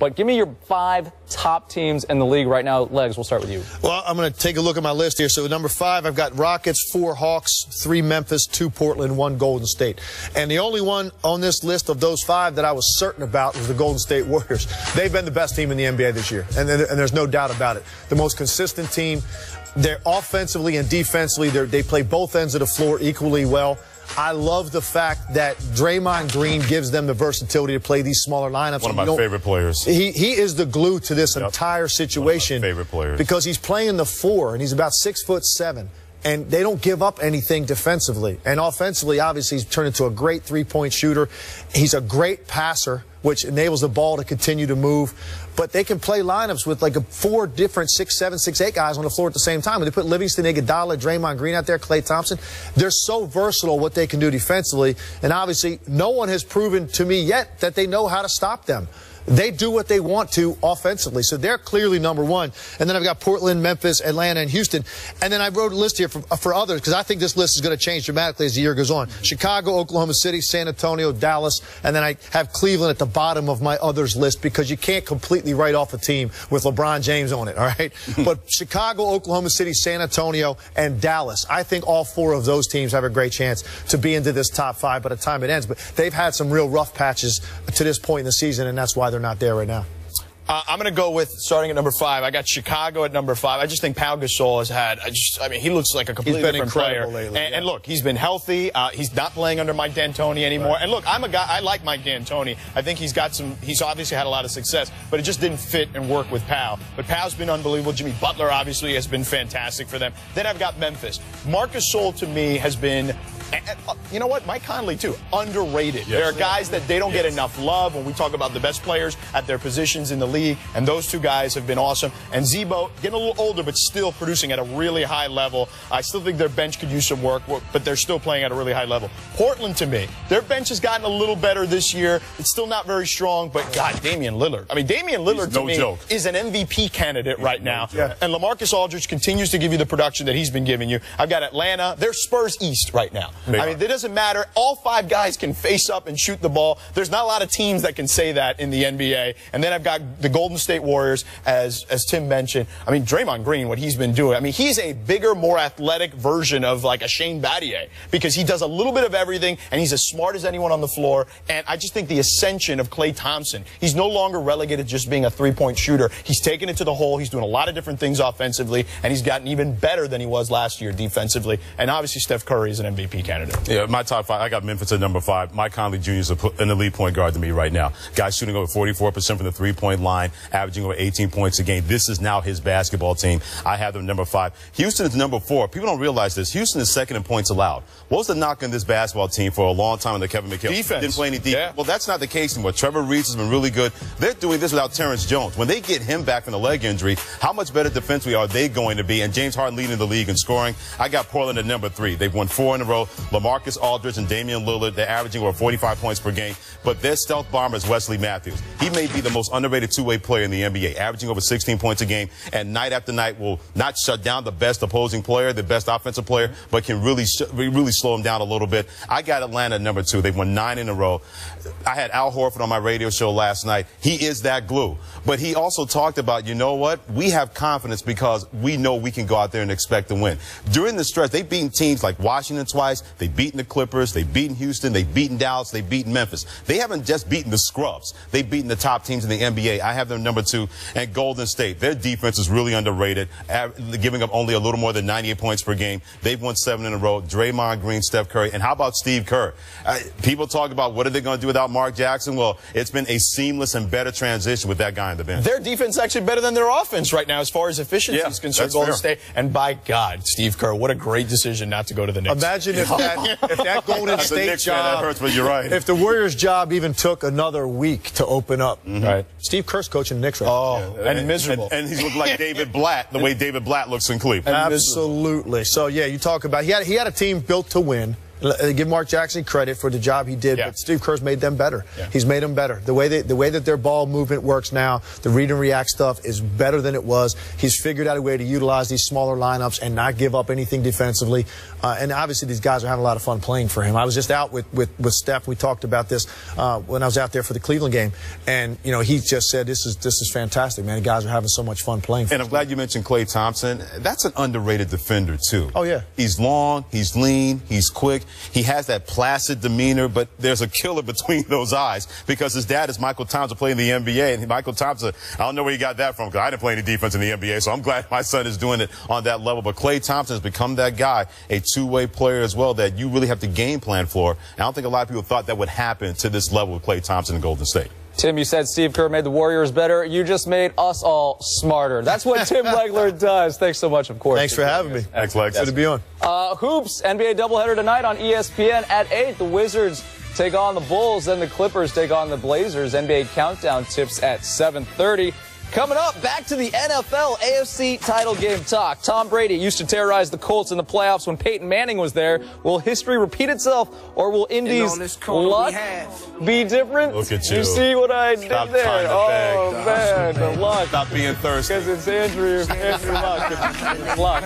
but give me your 5 top teams in the league right now. Legs, we'll start with you. Well, I'm going to take a look at my list here. So number 5, I've got Rockets, 4 Hawks, 3 Memphis, 2 Portland, 1 Golden State. And the only one on this list of those 5 that I was certain about was the Golden State Warriors. They've been the best team in the NBA this year, and there's no doubt about it. The most consistent team. They're offensively and defensively, they play both ends of the floor equally well. I love the fact that Draymond Green gives them the versatility to play these smaller lineups. One of my favorite players. He is the glue to this entire situation. One of my favorite players. Because he's playing the 4, and he's about 6'7". And they don't give up anything defensively. And offensively, obviously, he's turned into a great three-point shooter. He's a great passer, which enables the ball to continue to move. But they can play lineups with like 4 different 6'7", 6'8" guys on the floor at the same time. When they put Livingston, Iguodala, Draymond Green out there, Klay Thompson, they're so versatile what they can do defensively. And obviously, no one has proven to me yet that they know how to stop them. They do what they want to offensively. So they're clearly number 1. And then I've got Portland, Memphis, Atlanta, and Houston. And then I wrote a list here for others because I think this list is going to change dramatically as the year goes on. Chicago, Oklahoma City, San Antonio, Dallas. And then I have Cleveland at the bottom of my others list because you can't completely write off a team with LeBron James on it, all right? But Chicago, Oklahoma City, San Antonio, and Dallas. I think all 4 of those teams have a great chance to be into this top 5 by the time it ends. But they've had some real rough patches to this point in the season, and that's why they're not there right now. I'm going to go with, starting at number 5, I got Chicago at number 5. I just think Pau Gasol has had, I mean, he looks like a completely different player. Lately, and look, he's been healthy. He's not playing under Mike D'Antoni anymore. Right. And look, I'm a guy, I like Mike D'Antoni. I think he's obviously had a lot of success, but it just didn't fit and work with Pau. But Pau's been unbelievable. Jimmy Butler obviously has been fantastic for them. Then I've got Memphis. Marc Gasol to me has been, you know what? Mike Conley, too. Underrated. Yes. There are guys that they don't get enough love when we talk about the best players at their positions in the league, and those 2 guys have been awesome. And Zebo, getting a little older, but still producing at a really high level. I still think their bench could use some work, but they're still playing at a really high level. Portland, to me, their bench has gotten a little better this year. It's still not very strong, but, God, Damian Lillard. I mean, Damian Lillard, to me, is an MVP candidate right now. Yeah. And LaMarcus Aldridge continues to give you the production that he's been giving you. I've got Atlanta. They're Spurs East right now. I mean, it doesn't matter. All 5 guys can face up and shoot the ball. There's not a lot of teams that can say that in the NBA. And then I've got the Golden State Warriors, as Tim mentioned. I mean, Draymond Green, what he's been doing. I mean, he's a bigger, more athletic version of like a Shane Battier because he does a little bit of everything, and he's as smart as anyone on the floor. And I just think the ascension of Klay Thompson, he's no longer relegated to just being a 3-point shooter. He's taken it to the hole. He's doing a lot of different things offensively, and he's gotten even better than he was last year defensively. And obviously, Steph Curry is an MVP candidate. Yeah, my top 5, I got Memphis at number 5. Mike Conley Jr. is an elite point guard to me right now. Guy shooting over 44% from the 3-point line, averaging over 18 points a game. This is now his basketball team. I have them number 5. Houston is number 4. People don't realize this. Houston is 2nd in points allowed. What was the knock on this basketball team for a long time under Kevin McHale? Defense. Didn't play any defense. Yeah. Well, that's not the case anymore. Trevor Reeves has been really good. They're doing this without Terrence Jones. When they get him back from the leg injury, how much better defensively are they going to be? And James Harden leading the league in scoring. I got Portland at number 3. They've won 4 in a row. LaMarcus Aldridge and Damian Lillard, they're averaging over 45 points per game. But their stealth bomber is Wesley Matthews. He may be the most underrated 2-way player in the NBA, averaging over 16 points a game, and night after night will not shut down the best opposing player, the best offensive player, but can really slow him down a little bit. I got Atlanta at number 2. They've won 9 in a row. I had Al Horford on my radio show last night. He is that glue. But he also talked about, you know what? We have confidence because we know we can go out there and expect to win. During the stretch, they've beaten teams like Washington twice. They've beaten the Clippers. They've beaten Houston. They've beaten Dallas. They've beaten Memphis. They haven't just beaten the scrubs. They've beaten the top teams in the NBA. I have them number 2. And Golden State, their defense is really underrated, giving up only a little more than 98 points per game. They've won 7 in a row. Draymond Green, Steph Curry. And how about Steve Kerr? People talk about what are they going to do without Mark Jackson? Well, it's been a seamless and better transition with that guy on the bench. Their defense is actually better than their offense right now as far as efficiency is concerned, Golden State. And by God, Steve Kerr, what a great decision not to go to the Knicks. Imagine if that Golden State job, that hurts, but you're right. If the Warriors job even took another week to open up. Right. Steve Kerr's coaching the Knicks right now. Oh, and miserable. And he's looked like David Blatt, the way David Blatt looks in Cleveland. Absolutely. So, yeah, you talk about he had a team built to win. Give Mark Jackson credit for the job he did, but Steve Kerr's made them better. He's made them better. The way that their ball movement works now, the read and react stuff is better than it was. He's figured out a way to utilize these smaller lineups and not give up anything defensively. And obviously these guys are having a lot of fun playing for him. I was just out with Steph. We talked about this when I was out there for the Cleveland game, and he just said this is fantastic, man. The guys are having so much fun playing. And I'm glad you mentioned Klay Thompson. That's an underrated defender too. Oh yeah. He's long, he's lean, he's quick. He has that placid demeanor, but there's a killer between those eyes because his dad is Michael Thompson, playing in the NBA. And Michael Thompson, I don't know where he got that from because I didn't play any defense in the NBA, so I'm glad my son is doing it on that level. But Klay Thompson has become that guy, a two-way player as well that you really have to game plan for. And I don't think a lot of people thought that would happen to this level with Klay Thompson in Golden State. Tim, you said Steve Kerr made the Warriors better. You just made us all smarter. That's what Tim Legler does. Thanks so much, of course. Thanks for having me. Thanks, Lex. Good to be on. Hoops, NBA doubleheader tonight on ESPN at 8. The Wizards take on the Bulls, then the Clippers take on the Blazers. NBA Countdown tips at 7:30. Coming up, back to the NFL AFC title game talk. Tom Brady used to terrorize the Colts in the playoffs when Peyton Manning was there. Will history repeat itself, or will Indy's luck be different? Look at you. You see what I did there? Oh, man, the luck. Stop being thirsty. Because it's Andrew Luck. Luck.